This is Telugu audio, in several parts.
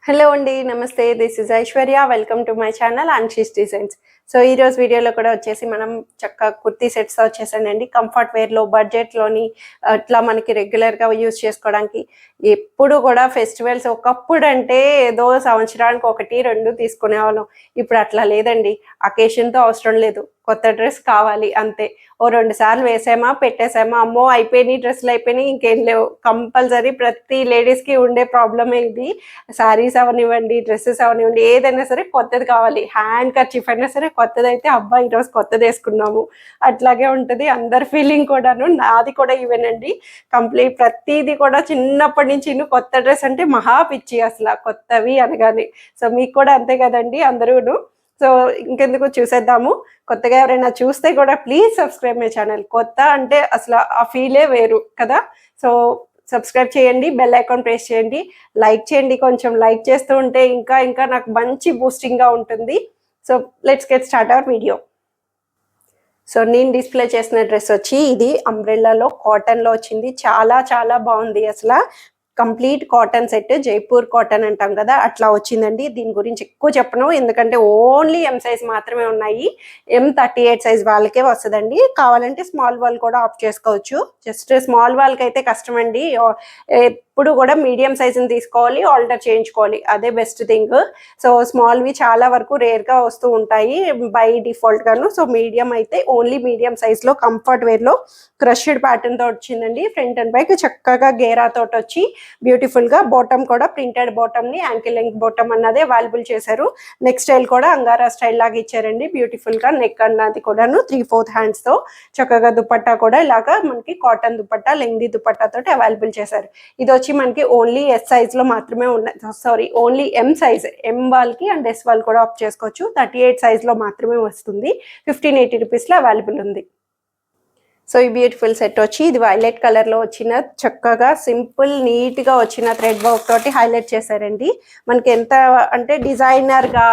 హలో అండి, నమస్తే. This is Aishwarya. Welcome to my channel Anshi's designs. So ఈరోజు వీడియోలో కూడా వచ్చేసి మనం చక్కగా కుర్తీ సెట్స్ వచ్చేసానండి. కంఫర్ట్ వేర్లో, బడ్జెట్లోని అట్లా మనకి రెగ్యులర్గా యూజ్ చేసుకోవడానికి. ఎప్పుడు కూడా ఫెస్టివల్స్ ఒకప్పుడు అంటే ఏదో సంవత్సరానికి 1-2 తీసుకునేవాళ్ళం. ఇప్పుడు అట్లా లేదండి. అకేషన్తో అవసరం లేదు, కొత్త డ్రెస్ కావాలి అంతే. ఓ 2 సార్లు వేసామా, పెట్టేసామా, అమ్మో అయిపోయినాయి, డ్రెస్సులు అయిపోయినాయి, ఇంకేం లేవు. కంపల్సరీ ప్రతి లేడీస్కి ఉండే ప్రాబ్లమే ఇది. శారీస్ అవనివ్వండి, డ్రెస్సెస్ అవనివ్వండి, ఏదైనా సరే కొత్తది కావాలి. హ్యాండ్ కర్చీఫ్ అయినా సరే కొత్తదైతే అబ్బా ఈరోజు కొత్తది వేసుకున్నాము అట్లాగే ఉంటుంది అందరి ఫీలింగ్ కూడాను. నాది కూడా ఈవెనండి. కంప్లీట్ ప్రతిదీ కూడా చిన్నప్పటి నుంచి కొత్త డ్రెస్ అంటే మహా పిచ్చి అసలు కొత్తవి అనగానే. సో మీకు కూడా అంతే కదండి అందరూను. సో ఇంకెందుకు చూసేద్దాము. కొత్తగా ఎవరైనా చూస్తే కూడా ప్లీజ్ సబ్స్క్రైబ్ మై ఛానల్. కొత్త అంటే అసలు ఆ ఫీలే వేరు కదా. సో సబ్స్క్రైబ్ చేయండి, బెల్ ఐకాన్ ప్రెస్ చేయండి, లైక్ చేయండి. కొంచెం లైక్ చేస్తూ ఉంటే ఇంకా ఇంకా నాకు మంచి బూస్టింగ్గా ఉంటుంది. So let's get start our video. So నేను డిస్ప్లే చేసిన డ్రెస్ వచ్చి ఇది అంబ్రెల్లాలో కాటన్లో వచ్చింది. చాలా చాలా బాగుంది అసలు. Complete cotton set, Jaipur cotton అంటాం కదా అట్లా వచ్చిందండి. దీని గురించి ఎక్కువ చెప్పను, ఎందుకంటే ఓన్లీ ఎం సైజ్ మాత్రమే ఉన్నాయి. M38 సైజ్ వాళ్ళకే వస్తుందండి. కావాలంటే స్మాల్ వాల్ కూడా ఆప్ట్ చేసుకోవచ్చు. జస్ట్ స్మాల్ వాళ్ళకి అయితే కష్టమండి. ఎప్పుడు కూడా మీడియం సైజుని తీసుకోవాలి, ఆల్టర్ చేయించుకోవాలి, అదే బెస్ట్ థింగ్. సో స్మాల్వి చాలా వరకు రేర్గా వస్తూ ఉంటాయి బై డిఫాల్ట్గాను. సో మీడియం అయితే ఓన్లీ మీడియం సైజ్లో కంఫర్ట్ వేర్లో క్రష్డ్ ప్యాటర్న్తో వచ్చిందండి. ఫ్రంట్ అండ్ బ్యాక్ చక్కగా గేరాతో వచ్చి బ్యూటిఫుల్గా బాటమ్ కూడా ప్రింటెడ్ బాటమ్ని యాంకిల్ లెంగ్త్ బాటమ్ అన్నది అవైలబుల్ చేశారు. నెక్ స్టైల్ కూడా అంగారా స్టైల్ లాగా ఇచ్చారండి. బ్యూటిఫుల్గా నెక్ అన్నది కూడాను 3/4 హ్యాండ్స్తో చక్కగా దుపట్టా కూడా ఇలాగా మనకి కాటన్ దుపట్టా, లెంగ్దీ దుపట్టాతో అవైలబుల్ చేశారు. ఇది వచ్చి మనకి ఓన్లీ ఎస్ సైజ్లో మాత్రమే ఉన్నాయి. Sorry, only M size. M వాళ్ళకి అండ్ ఎస్ వాళ్ళు కూడా ఆప్ట్ చేసుకోవచ్చు. 38 సైజ్లో మాత్రమే వస్తుంది. 1580 రూపీస్లో అవైలబుల్ ఉంది. సో ఈ బ్యూటిఫుల్ సెట్ వచ్చి ఇది వైలెట్ కలర్లో వచ్చిన చక్కగా సింపుల్ నీట్గా వచ్చిన థ్రెడ్ వర్క్ తోటి హైలైట్ చేశారండి. మనకి ఎంత అంటే డిజైనర్గా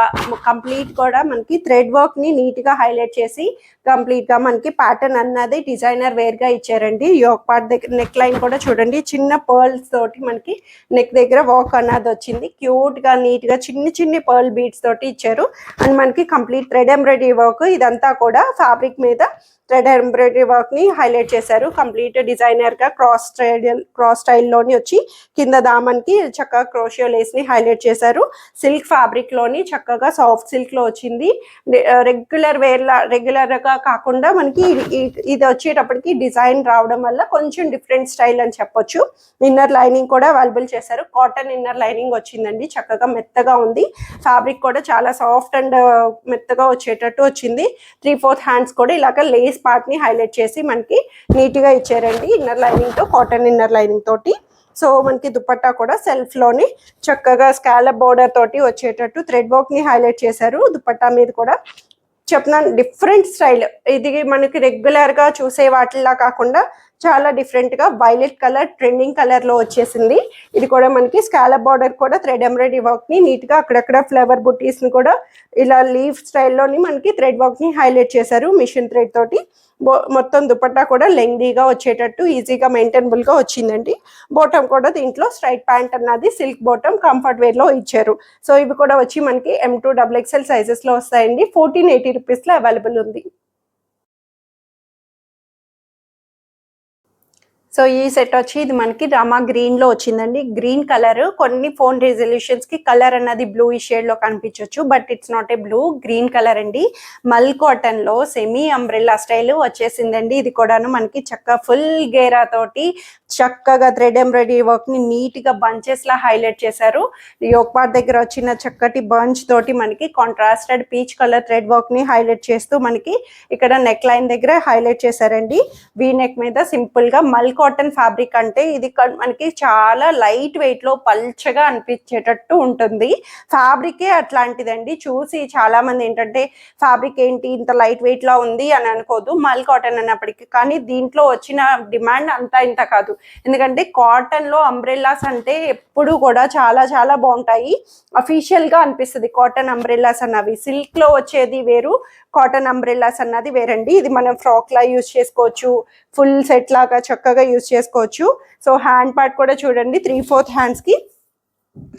కంప్లీట్ కూడా మనకి థ్రెడ్ వర్క్ని నీట్గా హైలైట్ చేసి కంప్లీట్గా మనకి ప్యాటర్న్ అన్నది డిజైనర్ వేర్గా ఇచ్చారండి. యోక్ పార్ట్ దగ్గర నెక్ లైన్ కూడా చూడండి, చిన్న పర్ల్స్ తోటి మనకి నెక్ దగ్గర వర్క్ అన్నది వచ్చింది. క్యూట్గా నీట్గా చిన్ని చిన్ని పర్ల్ బీడ్స్ తోటి ఇచ్చారు. అండ్ మనకి కంప్లీట్ థ్రెడ్ ఎంబ్రాయిడరీ వర్క్, ఇదంతా కూడా ఫ్యాబ్రిక్ మీద థ్రెడ్ ఎంబ్రాయిడరీ వర్క్ని హైలైట్ చేశారు. కంప్లీట్ డిజైనర్గా క్రాస్ స్టైల్లోని వచ్చి కింద దామన్కి చక్కగా క్రోషియో లేస్ని హైలైట్ చేశారు. సిల్క్ ఫ్యాబ్రిక్లోని చక్కగా సాఫ్ట్ సిల్క్లో వచ్చింది. రెగ్యులర్గా కాకుండా మనకి ఇది వచ్చేటప్పటికి డిజైన్ రావడం వల్ల కొంచెం డిఫరెంట్ స్టైల్ అని చెప్పొచ్చు. ఇన్నర్ లైనింగ్ కూడా అవైలబుల్ చేశారు. కాటన్ ఇన్నర్ లైనింగ్ వచ్చిందండి. చక్కగా మెత్తగా ఉంది. ఫ్యాబ్రిక్ కూడా చాలా సాఫ్ట్ అండ్ మెత్తగా వచ్చేటట్టు వచ్చింది. 3/4 హ్యాండ్స్ కూడా ఇలాగ లేస్ పార్ట్ ని హైలైట్ చేసి మనకి నీట్ గా ఇచ్చారండి. ఇన్నర్ లైనింగ్ తో, కాటన్ ఇన్నర్ లైనింగ్ తోటి. సో మనకి దుపట్టా కూడా సెల్ఫ్ లోని చక్కగా స్కాలప్ బోర్డర్ తోటి వచ్చేటట్టు థ్రెడ్ వర్క్ ని హైలైట్ చేశారు. దుపట్టా మీద కూడా చెప్తున్నాను డిఫరెంట్ స్టైల్. ఇది మనకి రెగ్యులర్ గా చూసే వాటిలా కాకుండా చాలా డిఫరెంట్ గా వైలెట్ కలర్ ట్రెండింగ్ కలర్ లో వచ్చేసింది. ఇది కూడా మనకి స్కాలప్ బార్డర్ కూడా థ్రెడ్ ఎంబ్రాయిడరీ వర్క్ ని నీట్ గా అక్కడక్కడ ఫ్లవర్ బుటీస్ ని కూడా ఇలా లీఫ్ స్టైల్లోని మనకి థ్రెడ్ వర్క్ ని హైలైట్ చేశారు మిషన్ థ్రెడ్ తోటి. మొత్తం దుపట్టా కూడా లెంగ్దీగా వచ్చేటట్టు ఈజీగా మెయింటైనబుల్ గా వచ్చిందండి. బాటమ్ కూడా దీంట్లో స్ట్రైట్ ప్యాంట్ అన్నది సిల్క్ బాటమ్ కంఫర్ట్ వేర్ లో ఇచ్చారు. సో ఇవి కూడా వచ్చి మనకి M2 XXL సైజెస్ లో వస్తాయండి. 1480 రూపీస్ లో అవైలబుల్ ఉంది. సో ఈ సెట్ వచ్చి ఇది మనకి రామా గ్రీన్లో వచ్చిందండి. గ్రీన్ కలర్, కొన్ని ఫోన్ రెజల్యూషన్స్కి కలర్ అన్నది బ్లూ షేడ్లో కనిపించవచ్చు, but it's not a blue, green colour అండి. మల్ కాటన్లో సెమీ అంబ్రెల్లా స్టైల్ వచ్చేసిందండి. ఇది కూడాను మనకి చక్కగా ఫుల్ గేరా తోటి చక్కగా థ్రెడ్ ఎంబ్రాయిడరీ వర్క్ని నీట్గా బంచెస్లా హైలైట్ చేశారు. యోక్ పార్ట్ దగ్గర వచ్చిన చక్కటి బంచ్ తోటి మనకి కాంట్రాస్టెడ్ పీచ్ కలర్ థ్రెడ్ వర్క్ని హైలైట్ చేస్తూ మనకి ఇక్కడ నెక్ లైన్ దగ్గర హైలైట్ చేశారండి. వీ నెక్ మీద సింపుల్గా మల్ కాటన్ ఫ్యాబ్రిక్ అంటే ఇది మనకి చాలా లైట్ వెయిట్ లో పల్చగా అనిపించేటట్టు ఉంటుంది. ఫ్యాబ్రికే అట్లాంటిదండి. చూసి చాలా మంది ఏంటంటే ఫ్యాబ్రిక్ ఏంటి ఇంత లైట్ వెయిట్ లా ఉంది అని అనుకోదు, మల్ కాటన్ అన్నప్పటికీ. కానీ దీంట్లో వచ్చిన డిమాండ్ అంతా ఇంత కాదు. ఎందుకంటే కాటన్ లో అంబ్రెల్లాస్ అంటే ఎప్పుడు కూడా చాలా చాలా బాగుంటాయి. అఫీషియల్ గా అనిపిస్తుంది కాటన్ అంబ్రెల్లాస్ అన్నవి. సిల్క్ లో వచ్చేది వేరు, కాటన్ అంబ్రెల్లాస్ అన్నది వేరండి. ఇది మనం ఫ్రాక్ లా యూజ్ చేసుకోవచ్చు, ఫుల్ సెట్ లాగా చక్కగా యూజ్ చేసుకోవచ్చు. సో హ్యాండ్ పార్ట్ కూడా చూడండి 3/4 హ్యాండ్స్ కి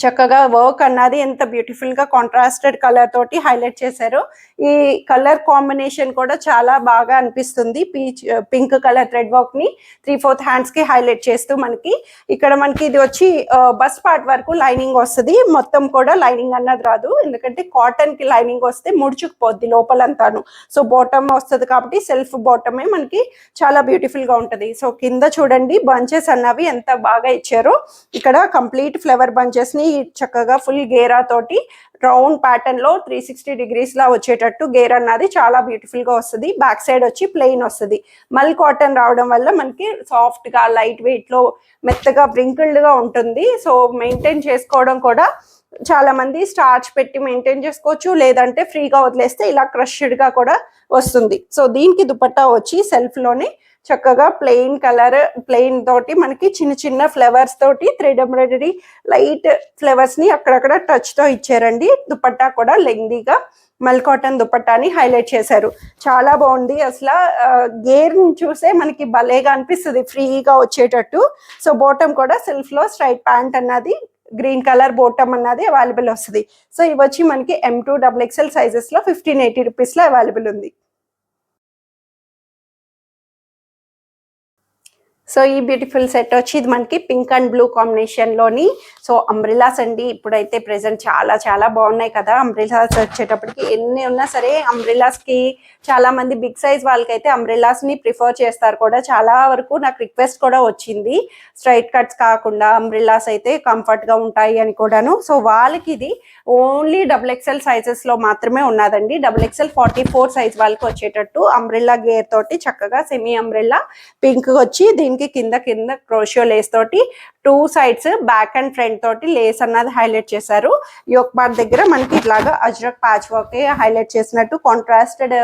చక్కగా వర్క్ అన్నది ఎంత బ్యూటిఫుల్ గా కాంట్రాస్టెడ్ కలర్ తోటి హైలైట్ చేశారు. ఈ కలర్ కాంబినేషన్ కూడా చాలా బాగా అనిపిస్తుంది. పింక్ కలర్ థ్రెడ్ వర్క్ ని 3/4 హ్యాండ్స్ కి హైలైట్ చేస్తూ మనకి ఇక్కడ మనకి ఇది వచ్చి బస్ పార్ట్ వరకు లైనింగ్ వస్తుంది. మొత్తం కూడా లైనింగ్ అన్నది రాదు, ఎందుకంటే కాటన్ కి లైనింగ్ వస్తే ముడుచుకుపోద్ది లోపలంతాను. సో బాటమ్ వస్తుంది కాబట్టి సెల్ఫ్ బాటమే మనకి చాలా బ్యూటిఫుల్ గా ఉంటది. సో కింద చూడండి బంచెస్ అన్నవి ఎంత బాగా ఇచ్చారో. ఇక్కడ కంప్లీట్ ఫ్లవర్ బంచెస్ ని చక్కగా ఫుల్ గేరా తోటి రౌండ్ ప్యాటర్న్ లో 360 డిగ్రీస్ లా వచ్చేటట్టు గేర్ అన్నది చాలా బ్యూటిఫుల్ గా వస్తుంది. బ్యాక్ సైడ్ వచ్చి ప్లెయిన్ వస్తుంది. మల్ కాటన్ రావడం వల్ల మనకి సాఫ్ట్ గా లైట్ వెయిట్ లో మెత్తగా బ్రింకిల్డ్ గా ఉంటుంది. సో మెయింటైన్ చేసుకోవడం కూడా చాలా మంది స్టార్చ్ పెట్టి మెయింటైన్ చేసుకోవచ్చు, లేదంటే ఫ్రీగా వదిలేస్తే ఇలా క్రష్డ్ గా కూడా వస్తుంది. సో దీనికి దుపట్టా వచ్చి సెల్ఫ్ లోనే చక్కగా ప్లెయిన్ కలర్, ప్లెయిన్ తోటి మనకి చిన్న చిన్న ఫ్లవర్స్ తోటి థ్రెడ్ ఎంబ్రాయిడరీ లైట్ ఫ్లవర్స్ ని అక్కడక్కడ టచ్ తో ఇచ్చారండి. దుపట్టా కూడా లెంగ్దీగా మల్ కాటన్ దుపట్టాని హైలైట్ చేశారు. చాలా బాగుంది. అసలు గేర్ చూసే మనకి భలేగా అనిపిస్తుంది ఫ్రీగా వచ్చేటట్టు. సో బాటమ్ కూడా సెల్ఫ్ లో స్ట్రైట్ ప్యాంట్ అన్నది గ్రీన్ కలర్ బాటమ్ అన్నది అవైలబుల్ వస్తుంది. సో ఇవి వచ్చి మనకి M2 XXL సైజెస్ లో 1580 రూపీస్ లో అవైలబుల్ ఉంది. సో ఈ బ్యూటిఫుల్ సెట్ వచ్చి ఇది మనకి పింక్ అండ్ బ్లూ కాంబినేషన్ లోని సో అంబ్రిలాస్ అండి. ఇప్పుడైతే ప్రెసెంట్ చాలా చాలా బాగున్నాయి కదా అంబ్రిలాస్. వచ్చేటప్పటికి ఎన్ని ఉన్నా సరే అంబ్రిలాస్ కి చాలా మంది బిగ్ సైజ్ వాళ్ళకైతే అంబ్రిలాస్ ని ప్రిఫర్ చేస్తారు కూడా. చాలా వరకు నాకు రిక్వెస్ట్ కూడా వచ్చింది, స్ట్రైట్ కట్స్ కాకుండా అంబ్రిలాస్ అయితే కంఫర్ట్ గా ఉంటాయి అని కూడాను. సో వాళ్ళకి ఇది ఓన్లీ XXL సైజెస్ లో మాత్రమే ఉన్నదండి. XXL 44 సైజ్ వాళ్ళకి వచ్చేటట్టు అంబ్రిల్లా గేర్ తోటి చక్కగా సెమీ అంబ్రిల్లా పింక్ వచ్చి దీనికి కింద కింద క్రోషియో లేస్ తోటి 2 సైడ్స్ బ్యాక్ అండ్ ఫ్రంట్ తోటి లేస్ అన్నది హైలైట్ చేశారు. యోక్ పార్ట్ దగ్గర మనకి ఇట్లాగా అజ్రక్ ప్యాచ్ వర్క్ హైలైట్ చేసినట్టు కాంట్రాస్టెడ్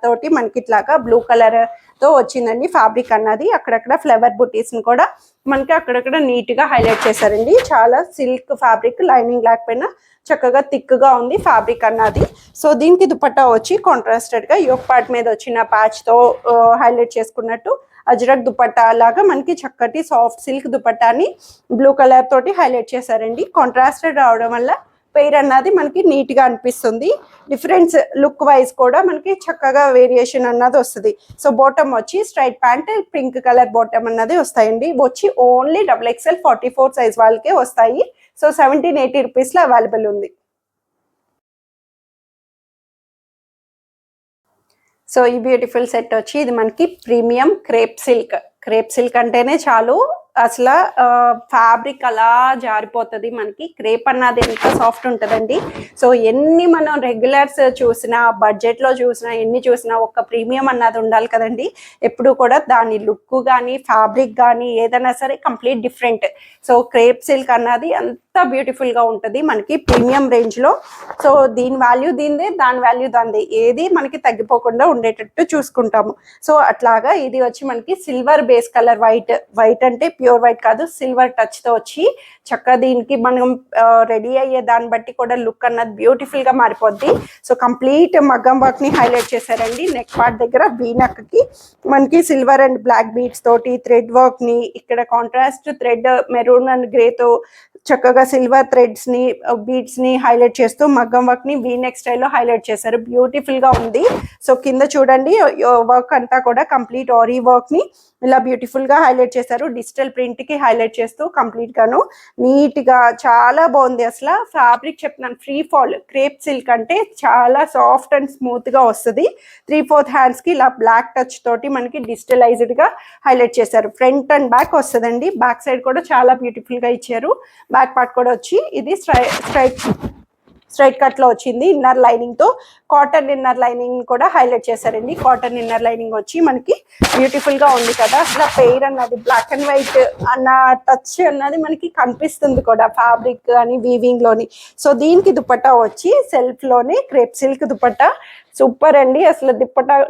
తోటి మనకి ఇట్లాగా బ్లూ కలర్ తో వచ్చిందండి ఫ్యాబ్రిక్ అన్నది. అక్కడక్కడ ఫ్లవర్ బుటీస్ ని కూడా మనకి అక్కడక్కడ నీట్ గా హైలైట్ చేశారండి. చాలా సిల్క్ ఫ్యాబ్రిక్, లైనింగ్ లేకపోయినా చక్కగా థిక్ గా ఉంది ఫ్యాబ్రిక్ అన్నది. సో దీనికి దుపట్టా వచ్చి కాంట్రాస్టెడ్ గా యోక్ పార్ట్ మీద వచ్చిన ప్యాచ్ తో హైలైట్ చేసుకున్నట్టు అజ్రక్ దుపట్టా లాగా మనకి చక్కటి సాఫ్ట్ సిల్క్ దుపట్టాని బ్లూ కలర్ తోటి హైలైట్ చేశారండి. కాంట్రాస్టెడ్ రావడం వల్ల పెయిర్ అన్నది మనకి నీట్ గా అనిపిస్తుంది. డిఫరెన్స్ లుక్ వైజ్ కూడా మనకి చక్కగా వేరియేషన్ అన్నది వస్తుంది. సో బాటమ్ వచ్చి straight pant pink colour bottom అన్నది వస్తాయండి. వచ్చి ఓన్లీ XXL 44 సైజ్ వాళ్ళకే వస్తాయి. సో 1780 రూపీస్ లో అవైలబుల్ ఉంది. సో ఈ బ్యూటిఫుల్ సెట్ వచ్చి ఇది మనకి premium crepe silk. Crepe silk అంటేనే చాలు అసలు ఫ్యాబ్రిక్ అలా జారిపోతుంది. మనకి క్రేప్ అన్నది ఎంత సాఫ్ట్ ఉంటుందండి. సో ఎన్ని మనం రెగ్యులర్స్ చూసినా, బడ్జెట్ లో చూసినా, ఎన్ని చూసినా ఒక్క ప్రీమియం అన్నది ఉండాలి కదండి. ఎప్పుడు కూడా దాని లుక్ కానీ ఫ్యాబ్రిక్ కానీ ఏదైనా సరే complete different. So crepe silk అన్నది అంత బ్యూటిఫుల్ గా ఉంటుంది మనకి ప్రీమియం రేంజ్ లో. సో దీని వాల్యూ దీనిదే, దాని వాల్యూ దానిదే, ఏది మనకి తగ్గిపోకుండా ఉండేటట్టు చూసుకుంటాము. సో అట్లాగా ఇది వచ్చి మనకి సిల్వర్ బేస్ కలర్, వైట్ అంటే ప్యూర్ వైట్ కాదు, సిల్వర్ టచ్ తో వచ్చి చక్కగా దీనికి మనం రెడీ అయ్యే దాన్ని బట్టి కూడా లుక్ అన్నది బ్యూటిఫుల్ గా మారిపోద్ది. సో కంప్లీట్ మగ్గం వర్క్ ని హైలైట్ చేశారండి. నెక్ పార్ట్ దగ్గర వీ నెక్ కి మనకి సిల్వర్ అండ్ బ్లాక్ బీడ్స్ తోటి థ్రెడ్ వర్క్ ని, ఇక్కడ contrast thread maroon and grey తో చక్కగా సిల్వర్ థ్రెడ్స్ ని బీడ్స్ ని హైలైట్ చేస్తూ మగ్గం వర్క్ ని వీ నెక్ స్టైల్లో హైలైట్ చేశారు. బ్యూటిఫుల్ గా ఉంది. సో కింద చూడండి వర్క్ అంతా కూడా కంప్లీట్ ఆరీ వర్క్ ని ఇలా బ్యూటిఫుల్ గా హైలైట్ చేశారు. డిజిటల్ ప్రింట్ కి హైలైట్ చేస్తూ కంప్లీట్ గాను నీట్ గా చాలా బాగుంది. అసలు ఫ్యాబ్రిక్ చెప్తున్నాను, ఫ్రీ ఫాల్ క్రేప్ సిల్క్ అంటే చాలా సాఫ్ట్ అండ్ స్మూత్ గా వస్తుంది. 3/4 హ్యాండ్స్ కి ఇలా బ్లాక్ టచ్ తోటి మనకి డిజిటలైజ్డ్ గా హైలైట్ చేశారు. ఫ్రంట్ అండ్ బ్యాక్ వస్తుందండి. బ్యాక్ సైడ్ కూడా చాలా బ్యూటిఫుల్ గా ఇచ్చారు. బ్యాక్ పార్ట్ కూడా వచ్చి ఇది స్ట్రైట్ కట్ లో వచ్చింది. ఇన్నర్ లైనింగ్ తో కాటన్ ఇన్నర్ లైనింగ్ కూడా హైలైట్ చేశారండి. కాటన్ ఇన్నర్ లైనింగ్ వచ్చి మనకి బ్యూటిఫుల్ గా ఉంది కదా. అసలు పెయిర్ అన్నది బ్లాక్ అండ్ వైట్ అన్న టచ్ అన్నది మనకి కనిపిస్తుంది కూడా ఫ్యాబ్రిక్ అని వీవింగ్ లోని. సో దీనికి దుపట్టా వచ్చి సెల్ఫ్ లోనే క్రేప్ సిల్క్ దుపట్టా సూపర్ అండి. అసలు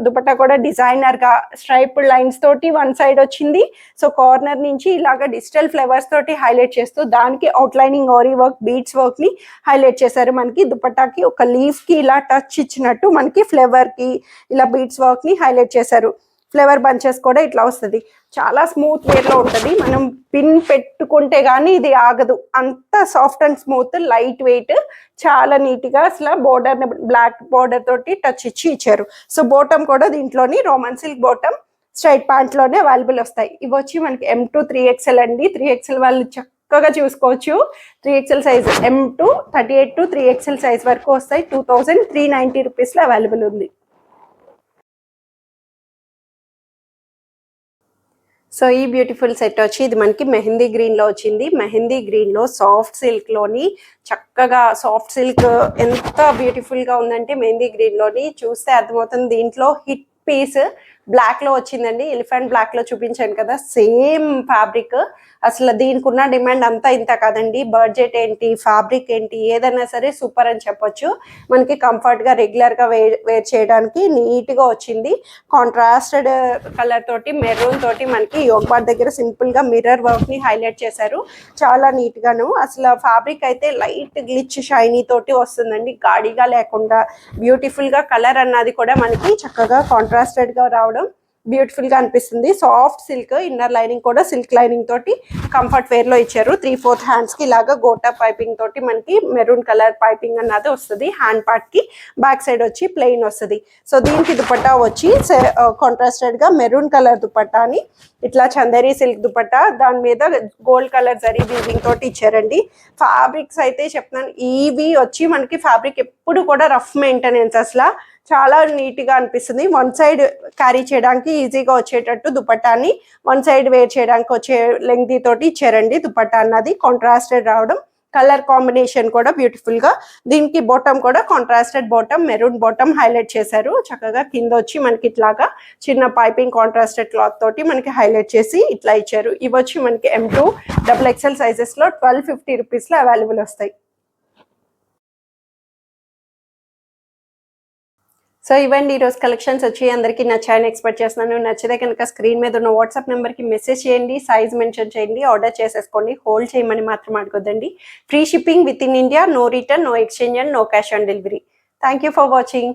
దుపట్టా కూడా డిజైనర్ గా స్ట్రైప్ లైన్స్ తోటి వన్ సైడ్ వచ్చింది. సో కార్నర్ నుంచి ఇలాగా డిజిటల్ ఫ్లవర్స్ తోటి హైలైట్ చేస్తూ దానికి out lining ary work beads work ని హైలైట్ చేశారు. మనకి దుపట్టాకి ఒక లీఫ్ కి ఇలా టచ్ ఇచ్చినట్టు మనకి ఫ్లవర్ కి ఇలా బీడ్స్ వర్క్ ని హైలైట్ చేశారు. ఫ్లేవర్ బంచెస్ కూడా ఇట్లా వస్తుంది. చాలా స్మూత్ వేర్లో ఉంటుంది. మనం పిన్ పెట్టుకుంటే కానీ ఇది ఆగదు, అంత soft and smooth, light weight, చాలా నీట్గా అసలు బోర్డర్ బ్లాక్ బోర్డర్ తోటి టచ్ ఇచ్చి ఇచ్చారు. సో బోటమ్ కూడా దీంట్లోని రోమన్ సిల్క్ బోటమ్ స్ట్రైట్ ప్యాంట్లోనే అవైలబుల్ వస్తాయి. ఇవి వచ్చి మనకి M2 3XL అండి. 3XL వాళ్ళు చక్కగా చూసుకోవచ్చు. 3XL size M2 38 to 3XL size వరకు వస్తాయి. 2390 రూపీస్లో అవైలబుల్ ఉంది. సో ఈ బ్యూటిఫుల్ సెట్ వచ్చి ఇది మనకి మెహందీ గ్రీన్లో వచ్చింది. మెహందీ గ్రీన్లో సాఫ్ట్ సిల్క్లోని చక్కగా సాఫ్ట్ సిల్క్ ఎంత బ్యూటిఫుల్గా ఉందంటే మెహందీ గ్రీన్లోని చూస్తే అర్థమవుతుంది. దీంట్లో హిట్ పీస్ బ్లాక్లో వచ్చిందండి. ఎలిఫెంట్ బ్లాక్లో చూపించాను కదా, సేమ్ ఫ్యాబ్రిక్. అసలు దీనికి ఉన్న డిమాండ్ అంతా ఇంత కాదండి. బడ్జెట్ ఏంటి, ఫ్యాబ్రిక్ ఏంటి, ఏదైనా సరే సూపర్ అని చెప్పొచ్చు. మనకి కంఫర్ట్గా రెగ్యులర్గా వేర్ చేయడానికి నీట్గా వచ్చింది. కాంట్రాస్టెడ్ కలర్ తోటి మెరూన్ తోటి మనకి యోగ్ బార్ దగ్గర సింపుల్గా మిర్రర్ వర్క్ని హైలైట్ చేశారు. చాలా నీట్గాను. అసలు ఫ్యాబ్రిక్ అయితే లైట్ గ్లిచ్ షైనీ తోటి వస్తుందండి, గాడిగా లేకుండా బ్యూటిఫుల్గా. కలర్ అన్నది కూడా మనకి చక్కగా కాంట్రాస్టెడ్గా రావడం బ్యూటిఫుల్ గా అనిపిస్తుంది. సాఫ్ట్ సిల్క్, ఇన్నర్ లైనింగ్ కూడా సిల్క్ లైనింగ్ తోటి కంఫర్ట్ వేర్ లో ఇచ్చారు. 3/4 హ్యాండ్స్ కి ఇలాగా గోటా పైపింగ్ తోటి మనకి మెరూన్ కలర్ పైపింగ్ అన్నది వస్తుంది. హ్యాండ్ పార్ట్ కి బ్యాక్ సైడ్ వచ్చి ప్లెయిన్ వస్తుంది. సో దీనికి దుపట్టా వచ్చి కాంట్రాస్టెడ్ గా మెరూన్ కలర్ దుపట్టాని ఇట్లా చందేరి సిల్క్ దుపట్టా, దాని మీద గోల్డ్ కలర్ జరీ వీవింగ్ తోటి ఇచ్చారండి. ఫ్యాబ్రిక్స్ అయితే చెప్తున్నాను, ఇవి వచ్చి మనకి ఫ్యాబ్రిక్ ఎప్పుడు కూడా రఫ్ మెయింటెనెన్స్, అసలు చాలా నీట్గా అనిపిస్తుంది. వన్ సైడ్ క్యారీ చేయడానికి ఈజీగా వచ్చేటట్టు దుపట్టాని వన్ సైడ్ వేర్ చేయడానికి వచ్చే లెంగ్తీ తోటి ఇచ్చారండి. దుపట్టా అన్నది కాంట్రాస్టెడ్ రావడం, కలర్ కాంబినేషన్ కూడా బ్యూటిఫుల్ గా. దీనికి బాటమ్ కూడా contrasted bottom, maroon bottom highlight చేశారు. చక్కగా కింద వచ్చి మనకి ఇట్లాగా చిన్న పైపింగ్ కాంట్రాస్టెడ్ క్లాత్ తోటి మనకి హైలైట్ చేసి ఇట్లా ఇచ్చారు. ఇవి వచ్చి మనకి M2 XXL సైజెస్ లో 1250 రూపీస్ లో అవైలబుల్ వస్తాయి. సో ఇవ్వండి ఈరోజు కలెక్షన్స్ వచ్చి అందరికీ నచ్చాయని ఎక్స్పెక్ట్ చేస్తున్నాను. నచ్చితే కనుక స్క్రీన్ మీద ఉన్న వాట్సాప్ నెంబర్కి మెసేజ్ చేయండి, సైజ్ మెన్షన్ చేయండి, ఆర్డర్ చేసేసుకోండి. హోల్డ్ చేయమని మాత్రం అడగొద్దండి. Free shipping within India, no return, no exchange and no cash on delivery. Thank you for watching.